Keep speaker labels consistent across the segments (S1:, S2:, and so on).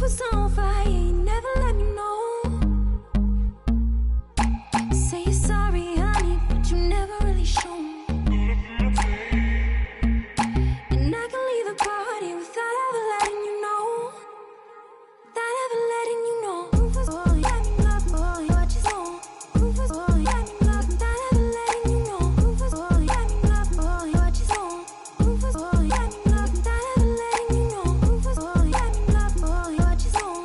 S1: was on fire, you never let me know. Say you're sorry, honey, but you never really show me. And I can leave the party without ever letting you know. Without ever letting you know. Rufus, boy, let me love, boy, what you know. Rufus, boy, let me love, without ever letting you know. Rufus, boy, let me love, boy, what you know. Rufus, boy, let me love, without ever letting you know. Rufus, boy, let me love, boy, what you know.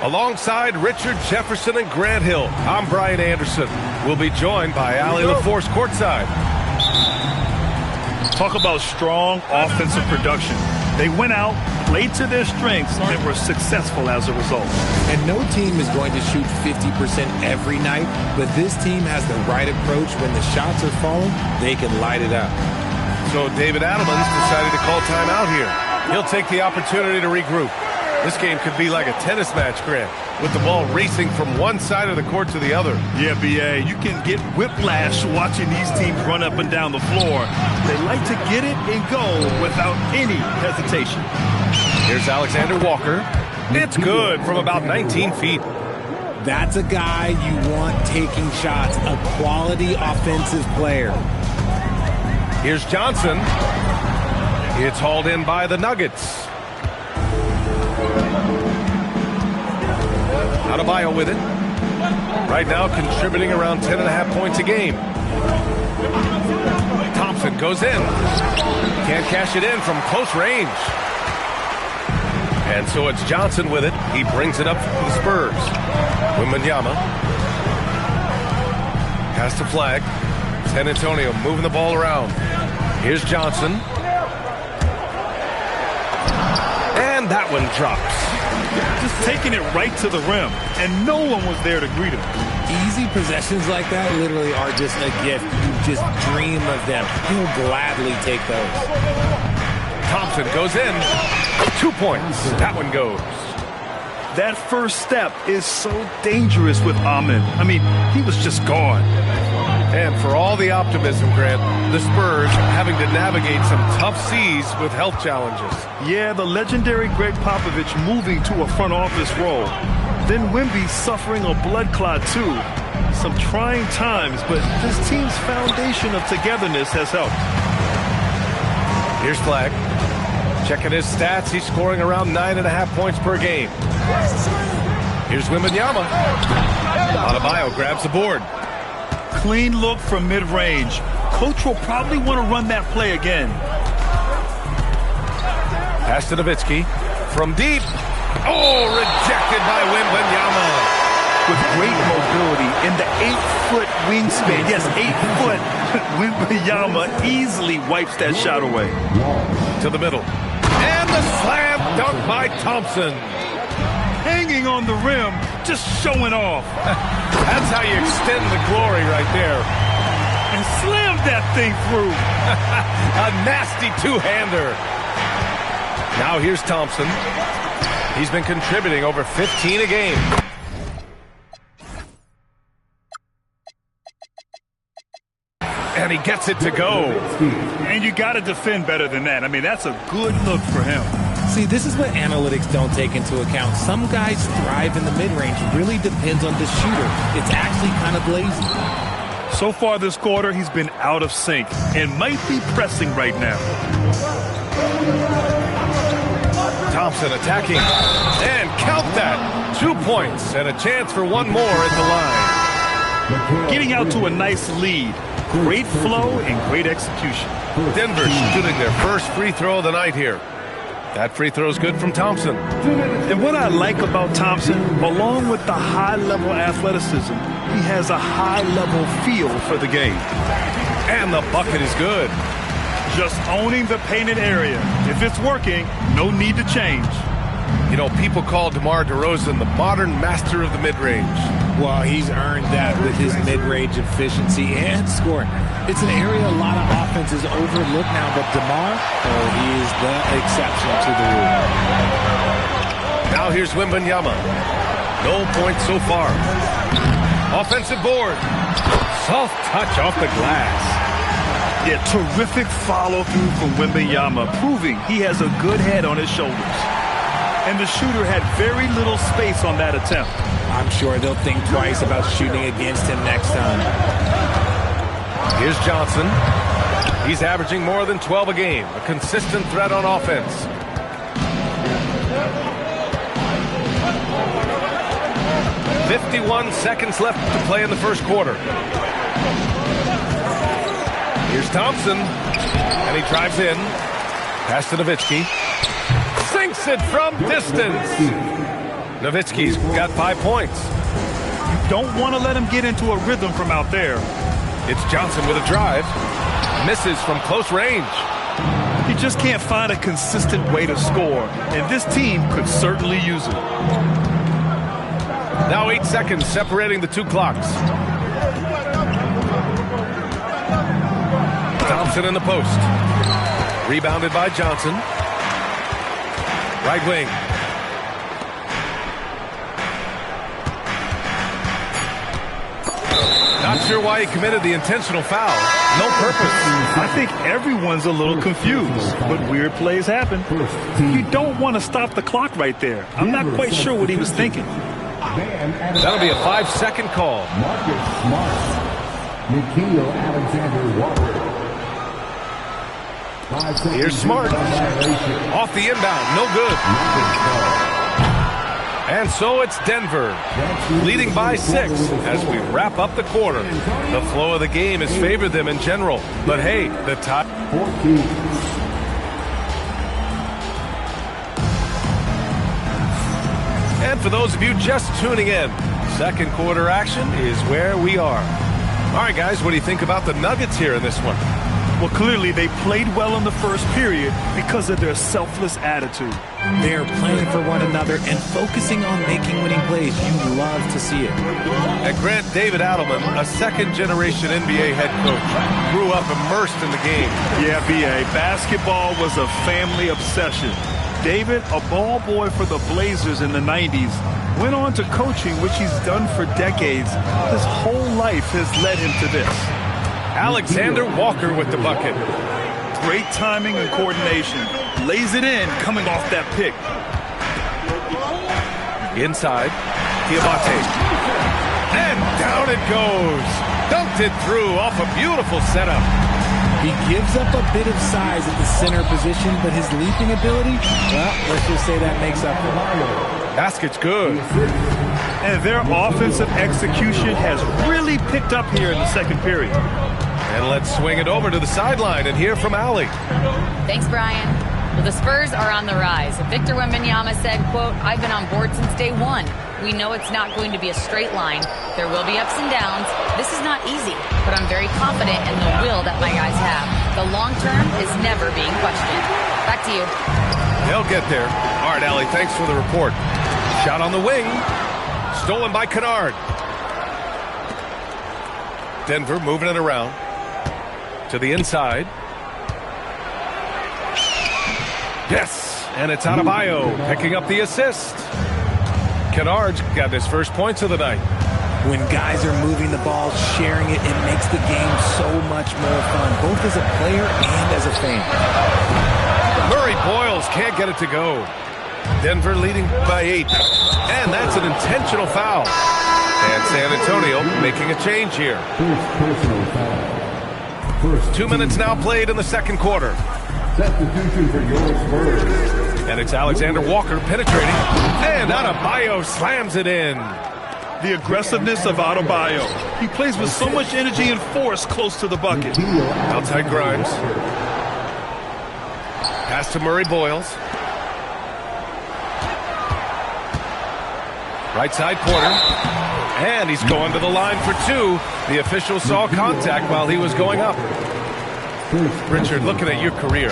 S2: Alongside Richard Jefferson and Grant Hill, I'm Brian Anderson. We'll be joined by Allie LaForce courtside.
S3: Talk about strong offensive production. They went out, played to their strengths, and were successful as a result.
S4: And no team is going to shoot 50% every night, but this team has the right approach. When the shots are falling, they can light it up.
S2: So David Adelman's decided to call timeout here. He'll take the opportunity to regroup. This game could be like a tennis match, Grant, with the ball racing from one side of the court to the other.
S3: Yeah, B.A., you can get whiplash watching these teams run up and down the floor. They like to get it and go without any hesitation.
S2: Here's Alexander Walker. It's good from about 19 feet.
S4: That's a guy you want taking shots, a quality offensive player.
S2: Here's Johnson. It's hauled in by the Nuggets. Adebayo with it. Right now contributing around 10.5 points a game. Thompson goes in. Can't cash it in from close range. And so it's Johnson with it. He brings it up for the Spurs. Wembanyama. Pass to Flag. San Antonio moving the ball around. Here's Johnson. And that one drops.
S3: Just taking it right to the rim, and no one was there to greet him.
S4: Easy possessions like that literally are just a gift. You just dream of them. He'll gladly take those.
S2: Thompson goes in. 2 points. That one goes.
S3: That first step is so dangerous with Ahmed. I mean, he was just gone.
S2: And for all the optimism, Grant, the Spurs having to navigate some tough seas with health challenges.
S3: Yeah, the legendary Greg Popovich moving to a front office role. Then Wemby suffering a blood clot too. Some trying times, but this team's foundation of togetherness has helped.
S2: Here's Flag. Checking his stats, he's scoring around 9.5 points per game. Here's Wembanyama. Adebayo grabs the board.
S3: Clean look from mid-range. Coach will probably want to run that play again.
S2: Pass to Nowitzki. From deep. Oh, rejected by Wembanyama.
S3: With great mobility in the 8-foot wingspan. Yes, 8 foot. Wembanyama easily wipes that shot away.
S2: To the middle. And the slam dunk by Thompson.
S3: Hanging on the rim, just showing off.
S2: That's how you extend the glory right there.
S3: And slammed that thing through.
S2: A nasty two-hander. Now here's Thompson. He's been contributing over 15 a game. And he gets it to go.
S3: And you got to defend better than that. I mean, that's a good look for him.
S4: See, this is what analytics don't take into account. Some guys thrive in the mid-range. Really depends on the shooter. It's actually kind of lazy.
S3: So far this quarter, he's been out of sync and might be pressing right now.
S2: Thompson attacking. And count that. 2 points and a chance for one more at the line.
S3: Getting out to a nice lead. Great flow and great execution.
S2: Denver shooting their first free throw of the night here. That free throw is good from Thompson.
S3: And what I like about Thompson, along with the high-level athleticism, he has a high-level feel for the game.
S2: And the bucket is good.
S3: Just owning the painted area. If it's working, no need to change.
S2: You know, people call DeMar DeRozan the modern master of the mid-range.
S4: Well, he's earned that with his mid-range efficiency and scoring. It's an area a lot of offenses overlook now, but DeMar, he is the exception to the rule.
S2: Now here's Wembanyama. No points so far. Offensive board. Soft touch off the glass.
S3: Yeah, terrific follow-through from Wembanyama, proving he has a good head on his shoulders. And the shooter had very little space on that attempt.
S4: I'm sure they'll think twice about shooting against him next time.
S2: Here's Johnson. He's averaging more than 12 a game. A consistent threat on offense. "51 seconds left to play in the first quarter. Here's Thompson. And he drives in. Pass to Nowitzki. Sinks it from distance. Nowitzki's got 5 points.
S3: You don't want to let him get into a rhythm from out there.
S2: It's Johnson with a drive. Misses from close range.
S3: He just can't find a consistent way to score, and this team could certainly use it.
S2: Now 8 seconds separating the two clocks. Thompson in the post. Rebounded by Johnson. Right wing. Not sure why he committed the intentional foul. No purpose.
S3: I think everyone's a little confused, but weird plays happen. You don't want to stop the clock right there. I'm not quite sure what he was thinking.
S2: That'll be a 5-second call.
S5: Marcus Smart. Nikhil Alexander Walker.
S2: Here's Smart. Off the inbound. No good. And so it's Denver, leading by 6 as we wrap up the quarter. The flow of the game has favored them in general. But hey, the tie. And for those of you just tuning in, second quarter action is where we are. All right, guys, what do you think about the Nuggets here in this one?
S3: Well, clearly they played well in the first period because of their selfless attitude.
S4: They're playing for one another and focusing on making winning plays. You love to see it.
S2: And Grant, David Adelman, a second-generation NBA head coach, grew up immersed in the game.
S3: Yeah, B.A., basketball was a family obsession. David, a ball boy for the Blazers in the 90s, went on to coaching, which he's done for decades. His whole life has led him to this.
S2: Alexander Walker with the bucket.
S3: Great timing and coordination. Lays it in coming off that pick.
S2: Inside, Diabate. And down it goes. Dunked it through off a beautiful setup.
S4: He gives up a bit of size at the center position, but his leaping ability, well, let's just say that makes up for it.
S2: Basket's good.
S3: And their offensive execution has really picked up here in the second period.
S2: And let's swing it over to the sideline and hear from Allie.
S6: Thanks, Brian. Well, the Spurs are on the rise. Victor Wembanyama said, quote, "I've been on board since day one. We know it's not going to be a straight line. There will be ups and downs. This is not easy, but I'm very confident in the will that my guys have. The long term is never being questioned." Back to you.
S2: They'll get there. All right, Allie, thanks for the report. Shot on the wing. Stolen by Kennard. Denver moving it around. To the inside. Yes, and it's Adebayo picking up the assist. Kennard's got his first points of the night.
S4: When guys are moving the ball, sharing it, it makes the game so much more fun, both as a player and as a fan.
S2: Murray Boyles can't get it to go. Denver leading by 8. And that's an intentional foul. And San Antonio making a change here.
S5: First personal foul.
S2: 2 minutes now played in the second quarter.
S5: Substitution for your Spurs.
S2: And it's Alexander Walker penetrating. And Adebayo slams it in.
S3: The aggressiveness of Adebayo. He plays with so much energy and force close to the bucket.
S2: Outside Grimes. Pass to Murray Boyles. Right side Porter. And he's going to the line for 2. The official saw contact while he was going up. Richard, looking at your career,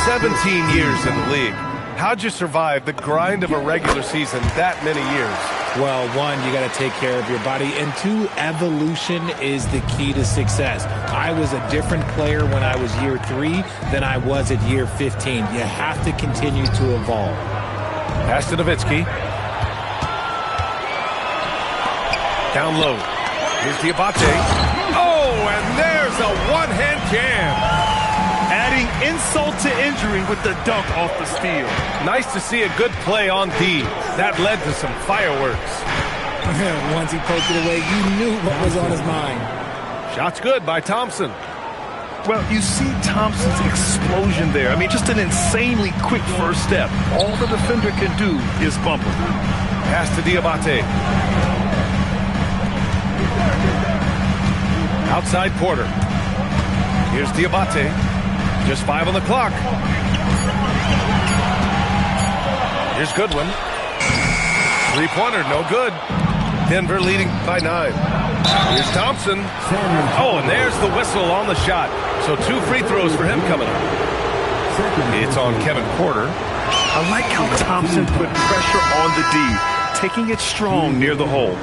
S2: 17 years in the league. How'd you survive the grind of a regular season that many years?
S4: Well, 1, you got to take care of your body, and 2, evolution is the key to success. I was a different player when I was year 3 than I was at year 15. You have to continue to evolve.
S2: Pass to Nowitzki. Down low. Here's Diabate. Oh, and there's a one-hand jam.
S3: Adding insult to injury with the dunk off the steal.
S2: Nice to see a good play on D. That led to some fireworks.
S4: Once he poked it away, you knew what was on his mind.
S2: Shot's good by Thompson.
S3: Well, you see Thompson's explosion there. I mean, just an insanely quick first step. All the defender can do is bump him.
S2: Pass to Diabate. Outside Porter. Here's Diabate. Just 5 on the clock. Here's Goodwin. Three-pointer, no good. Denver leading by 9. Here's Thompson. Oh, and there's the whistle on the shot. So 2 free throws for him coming up. It's on Kevin Porter.
S3: I like how Thompson put pressure on the D, taking it strong near the hole.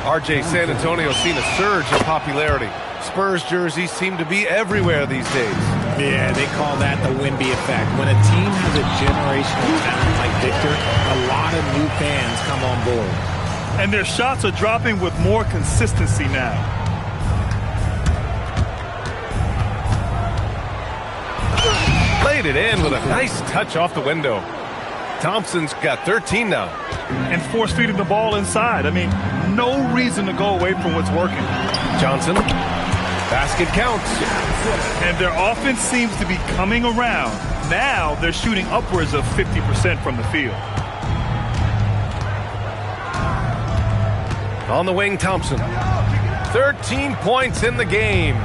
S2: RJ, San Antonio's seen a surge in popularity. Spurs jerseys seem to be everywhere these days.
S4: Yeah, they call that the Wemby effect. When a team has a generational talent like Victor, a lot of new fans come on board.
S3: And their shots are dropping with more consistency now.
S2: Played it in with a nice touch off the window. Thompson's got 13 now.
S3: And force-feeding the ball inside. I mean, no reason to go away from what's working.
S2: Johnson. Basket counts.
S3: And their offense seems to be coming around. Now they're shooting upwards of 50% from the field.
S2: On the wing, Thompson. 13 points in the game.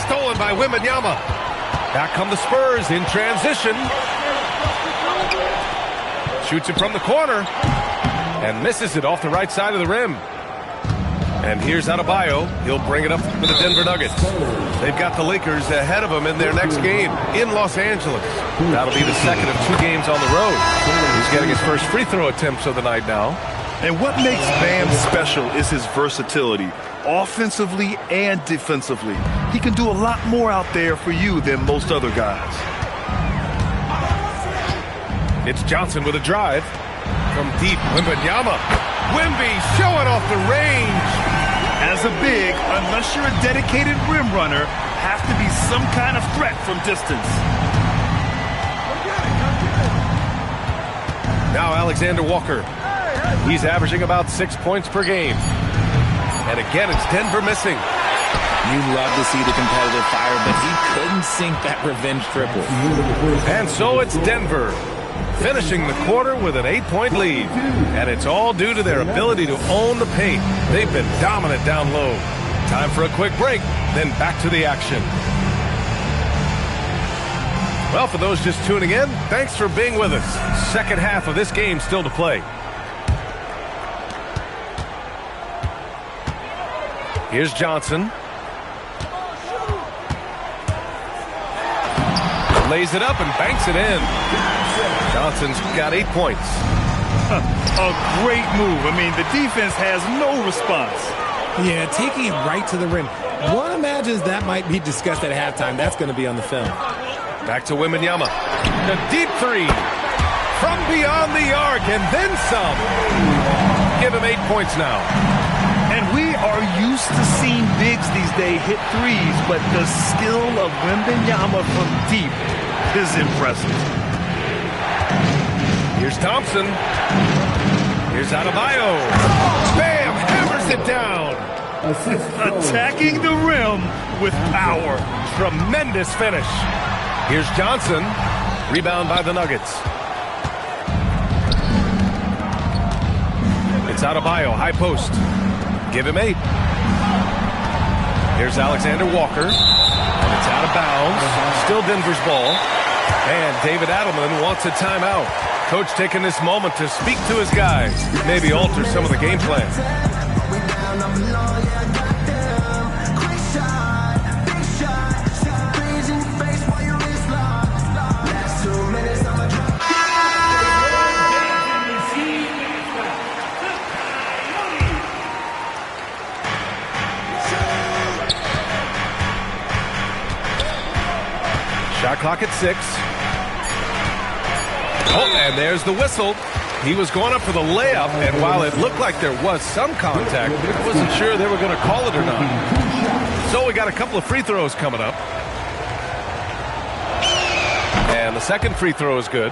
S2: Stolen by Wembanyama. Back come the Spurs in transition. Shoots it from the corner. And misses it off the right side of the rim. And here's Adebayo. He'll bring it up for the Denver Nuggets. They've got the Lakers ahead of them in their next game in Los Angeles. That'll be the second of 2 games on the road. He's getting his first free throw attempts of the night now.
S3: And what makes Bam special is his versatility, offensively and defensively. He can do a lot more out there for you than most other guys.
S2: It's Johnson with a drive. From deep, Wembanyama. Wemby showing off the range.
S3: As a big, unless you're a dedicated rim runner, have to be some kind of threat from distance.
S2: Now Alexander Walker. He's averaging about 6 points per game. And again, it's Denver missing.
S4: You'd love to see the competitive fire, but he couldn't sink that revenge triple.
S2: And so it's Denver, finishing the quarter with an 8-point lead. And it's all due to their ability to own the paint. They've been dominant down low. Time for a quick break, then back to the action. Well, for those just tuning in, thanks for being with us. Second half of this game still to play. Here's Johnson. Lays it up and banks it in. Johnson's got 8 points.
S3: A great move. I mean, the defense has no response.
S4: Yeah, taking it right to the rim. One imagines that might be discussed at halftime. That's going to be on the film.
S2: Back to Wembanyama. The deep 3 from beyond the arc and then some. Give him 8 points now.
S3: And we are used to seeing bigs these days hit threes, but the skill of Wembanyama from deep is impressive.
S2: Here's Thompson. Here's Adebayo. Bam! Hammers it down.
S3: Attacking the rim with power.
S2: Tremendous finish. Here's Johnson. Rebound by the Nuggets. It's Adebayo, high post. Give him 8. Here's Alexander Walker. And it's out of bounds. Still Denver's ball. And David Adelman wants a timeout. Coach taking this moment to speak to his guys. Maybe alter some of the game plan. Shot clock at 6. Oh, and there's the whistle. He was going up for the layup, and while it looked like there was some contact, I wasn't sure they were going to call it or not. So we got a couple of free throws coming up. And the second free throw is good.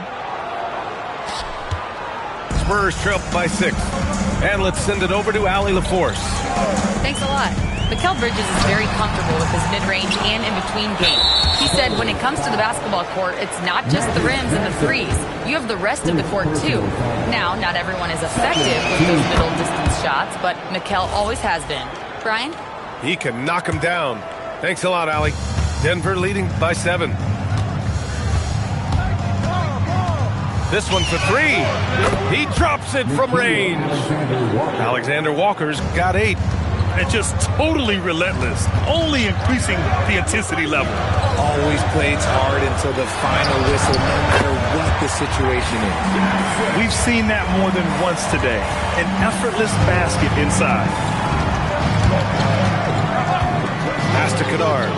S2: Spurs trail by 6. And let's send it over to Allie LaForce.
S6: Thanks a lot. Mikal Bridges is very comfortable with his mid-range and in-between game. He said when it comes to the basketball court, it's not just the rims and the threes. You have the rest of the court, too. Now, not everyone is effective with those middle-distance shots, but Mikal always has been. Brian?
S2: He can knock him down. Thanks a lot, Allie. Denver leading by 7. This one for 3. He drops hits it from range. Alexander Walker's got 8.
S3: And just totally relentless, only increasing the intensity level.
S4: Always plays hard until the final whistle, no matter what the situation is.
S3: We've seen that more than once today. An effortless basket inside.
S2: Pass to Kennard.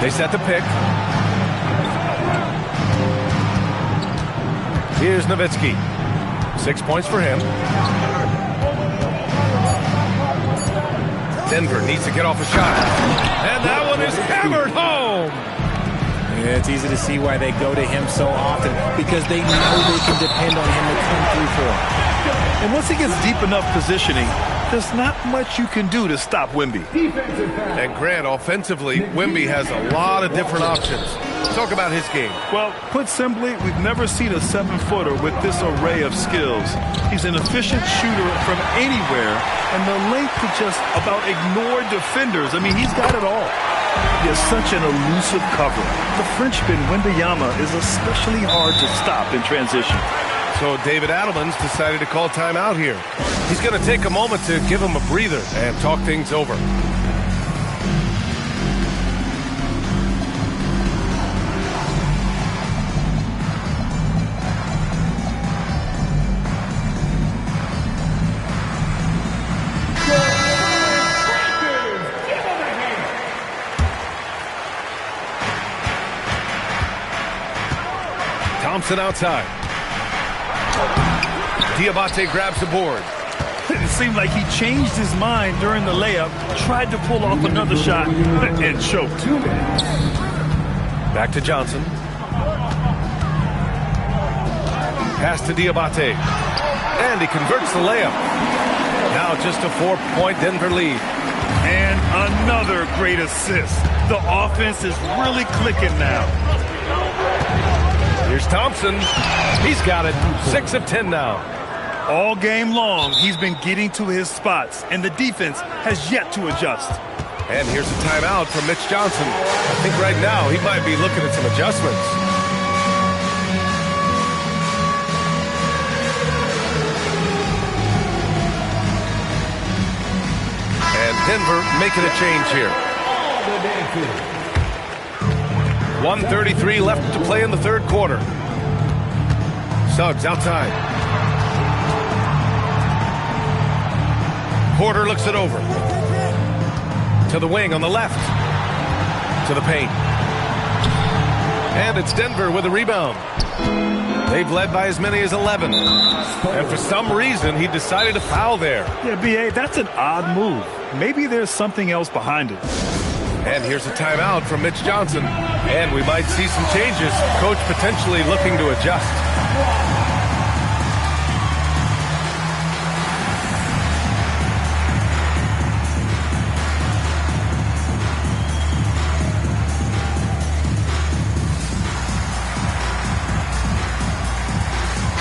S2: They set the pick. Here's Nowitzki. 6 points for him. Denver needs to get off a shot. And that one is hammered home.
S4: Yeah, it's easy to see why they go to him so often, because they know they can depend on him to come through for them.
S3: And once he gets deep enough positioning, there's not much you can do to stop Wemby.
S2: And Grant, offensively, Wemby has a lot of different options. Talk about his game.
S3: Well, put simply, we've never seen a 7-footer with this array of skills. He's an efficient shooter from anywhere, and the length to just about ignore defenders. I mean, he's got it all. He has such an elusive cover. The Frenchman, Wembanyama, is especially hard to stop in transition.
S2: So David Adelman's decided to call timeout here. He's going to take a moment to give him a breather and talk things over. Thompson outside. Diabate grabs the board.
S3: It seemed like he changed his mind during the layup, tried to pull off another shot, and choked.
S2: Back to Johnson. Pass to Diabate. And he converts the layup. Now just a 4-point Denver lead.
S3: And another great assist. The offense is really clicking now.
S2: Here's Thompson. He's got it. 6 of 10 now.
S3: All game long, he's been getting to his spots, and the defense has yet to adjust.
S2: And here's a timeout from Mitch Johnson. I think right now he might be looking at some adjustments. And Denver making a change here. 1:33 left to play in the third quarter. Suggs outside. Porter looks it over. To the wing on the left. To the paint. And it's Denver with a rebound. They've led by as many as 11. And for some reason, he decided to foul there.
S3: Yeah, B.A., that's an odd move. Maybe there's something else behind it.
S2: And here's a timeout from Mitch Johnson. And we might see some changes. Coach potentially looking to adjust.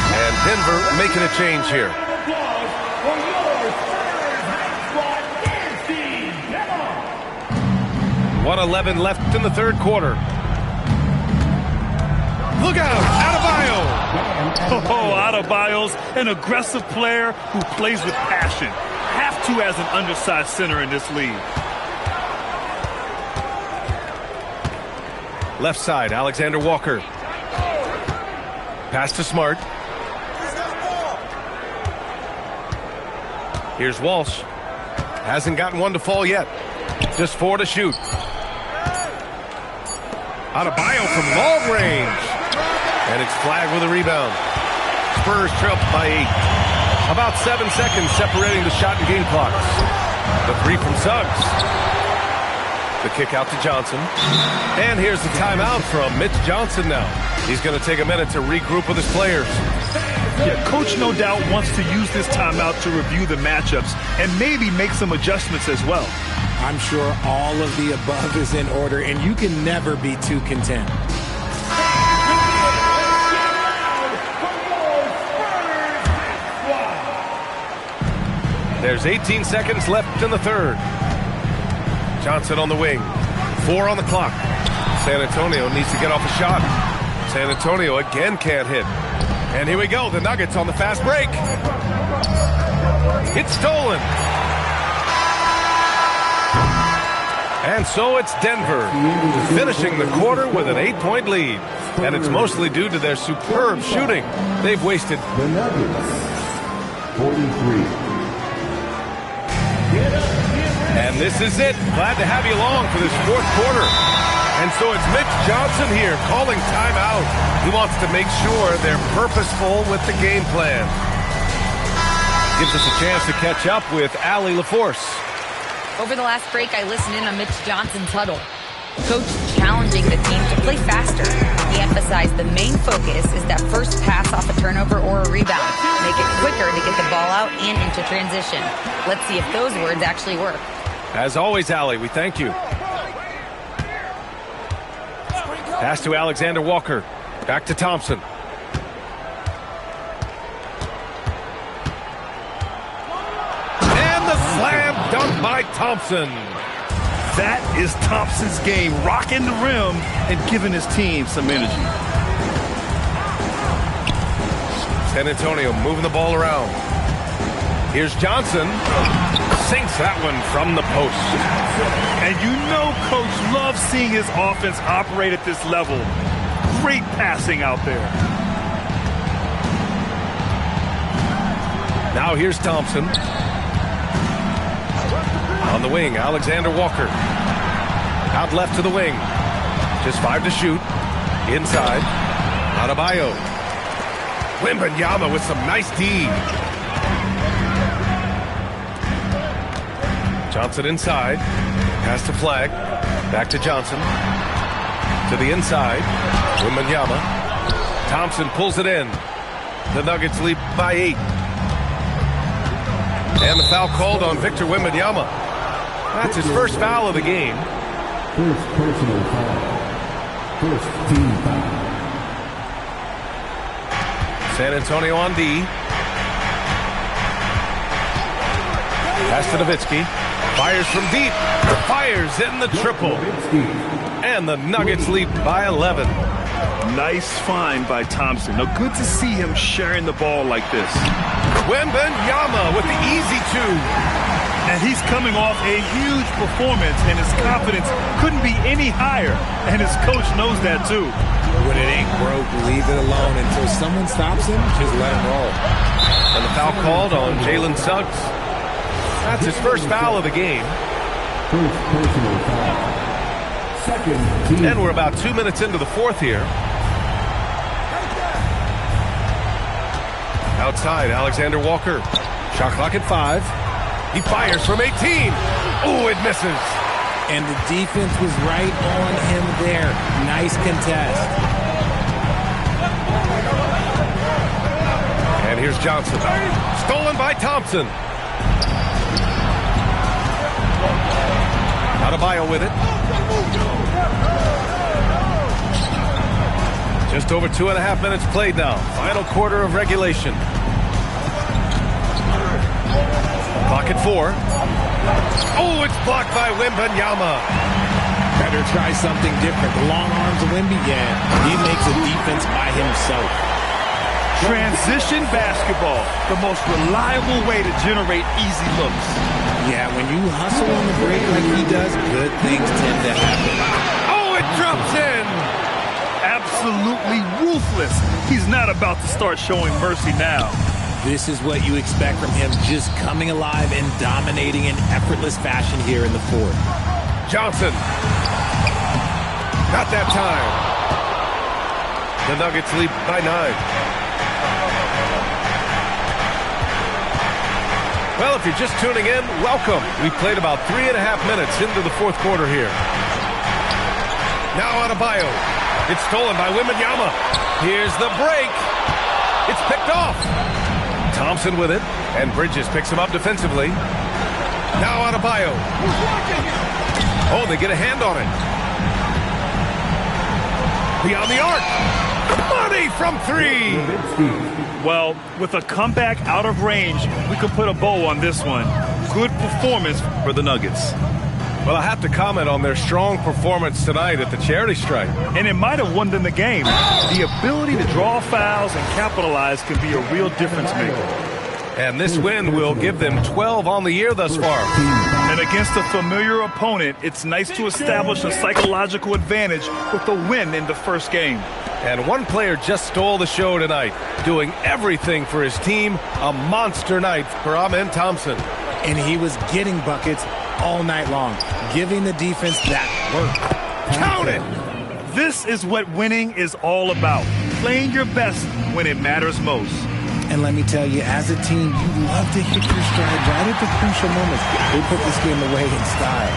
S2: And Denver making a change here. 1:11 left in the third quarter. Look out, Adebayo!
S3: Oh, Adebayo's an aggressive player who plays with passion. Have to as an undersized center in this league.
S2: Left side, Alexander Walker. Pass to Smart. Here's Walsh. Hasn't gotten one to fall yet. Just 4 to shoot. Adebayo from long range. And it's flagged with a rebound. Spurs trail by 8. About 7 seconds separating the shot and game clocks. The 3 from Suggs. The kick out to Johnson. And here's the timeout from Mitch Johnson now. He's going to take a minute to regroup with his players.
S3: Yeah, Coach no doubt wants to use this timeout to review the matchups and maybe make some adjustments as well.
S4: I'm sure all of the above is in order, and you can never be too content.
S2: There's 18 seconds left in the third. Johnson on the wing. 4 on the clock. San Antonio needs to get off a shot. San Antonio again can't hit. And here we go. The Nuggets on the fast break. It's stolen. And so it's Denver finishing the quarter with an 8-point lead. And it's mostly due to their superb shooting. They've wasted.
S5: The Nuggets, 43.
S2: And this is it. Glad to have you along for this fourth quarter. And so it's Mitch Johnson here calling timeout. He wants to make sure they're purposeful with the game plan. Gives us a chance to catch up with Allie LaForce.
S6: Over the last break, I listened in on Mitch Johnson's huddle. Coach challenging the team to play faster. He emphasized the main focus is that first pass off a turnover or a rebound. Make it quicker to get the ball out and into transition. Let's see if those words actually work.
S2: As always, Allie, we thank you. Pass to Alexander Walker. Back to Thompson. And the slam dunk by Thompson.
S3: That is Thompson's game, rocking the rim and giving his team some energy.
S2: San Antonio moving the ball around. Here's Johnson. Sinks that one from the post.
S3: And you know Coach loves seeing his offense operate at this level. Great passing out there.
S2: Now here's Thompson. On the wing, Alexander Walker. Out left to the wing. Just 5 to shoot. Inside. Adebayo. Wembanyama with some nice D. Johnson inside. Pass to Flag. Back to Johnson. To the inside. Wembanyama. Thompson pulls it in. The Nuggets lead by 8. And the foul called on Victor Wembanyama. That's his first foul of the game.
S5: First personal foul. First team foul.
S2: San Antonio on D. Pass to Nowitzki. Fires from deep. Fires in the triple. And the Nuggets lead by 11.
S3: Nice find by Thompson. Now, good to see him sharing the ball like this.
S2: Wembanyama with the easy 2.
S3: And he's coming off a huge performance, and his confidence couldn't be any higher. And his coach knows that, too.
S4: When it ain't broke, leave it alone. Until someone stops him, just let him roll.
S2: And the foul called on Jalen Suggs. That's his first foul of the game.
S5: First personal foul. Second team.
S2: And we're about 2 minutes into the fourth here. Outside, Alexander Walker. Shot clock at 5. He fires from 18. Oh, it misses.
S4: And the defense was right on him there. Nice contest.
S2: And here's Johnson. Stolen by Thompson. Adebayo with it. Just over 2.5 minutes played now. Final quarter of regulation. Clock at 4. Oh, it's blocked by Wembanyama.
S4: Better try something different. The long arms of Wemby, yeah. He makes a defense by himself.
S3: Transition basketball, the most reliable way to generate easy looks.
S4: Yeah, when you hustle on the break like he does, good things tend to happen.
S2: Oh, it drops in.
S3: Absolutely ruthless. He's not about to start showing mercy now.
S4: This is what you expect from him, just coming alive and dominating in effortless fashion here in the fourth.
S2: Johnson. Not that time. The Nuggets lead by 9. Well, if you're just tuning in, welcome. We played about 3.5 minutes into the fourth quarter here. Now Adebayo. It's stolen by Wembanyama. Here's the break. It's picked off. Thompson with it, and Bridges picks him up defensively. Now Adebayo. Oh, they get a hand on it. Beyond the arc. Money from 3.
S3: Well, with a comeback out of range, we could put a bow on this one. Good performance for the Nuggets.
S2: Well, I have to comment on their strong performance tonight at the charity stripe.
S3: And it might have won them the game. The ability to draw fouls and capitalize can be a real difference maker.
S2: And this win will give them 12 on the year thus far.
S3: And against a familiar opponent, it's nice to establish a psychological advantage with a win in the first game.
S2: And one player just stole the show tonight, doing everything for his team. A monster night for Amen Thompson.
S4: And he was getting buckets all night long, giving the defense that work.
S2: Count it!
S3: This is what winning is all about. Playing your best when it matters most.
S4: And let me tell you, as a team, you love to hit your stride right at the crucial moments. They put this game away in style.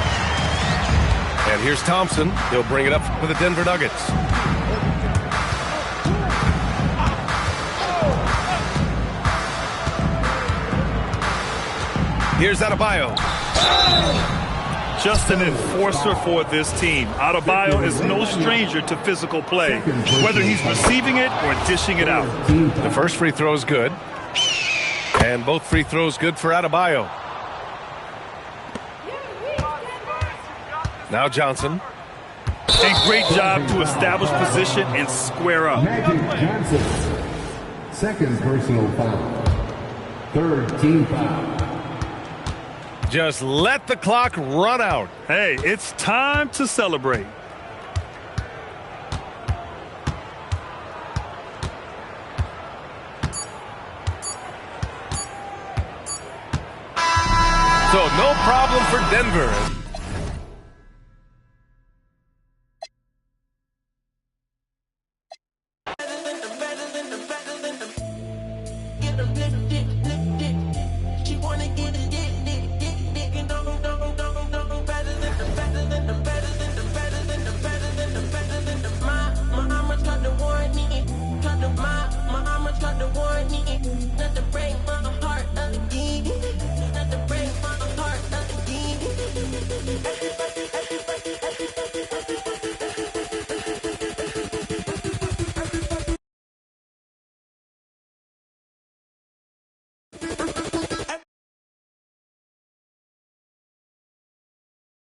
S2: And here's Thompson. He'll bring it up for the Denver Nuggets. Here's Adebayo.
S3: Just an enforcer for this team. Adebayo is no stranger to physical play, whether he's receiving it or dishing it out.
S2: The first free throw is good. And both free throws good for Adebayo. Now Johnson.
S3: And great job to establish position and square up.
S5: Magic Johnson. Second personal foul. Third team foul.
S2: Just let the clock run out.
S3: Hey, it's time to celebrate.
S2: So no problem for Denver.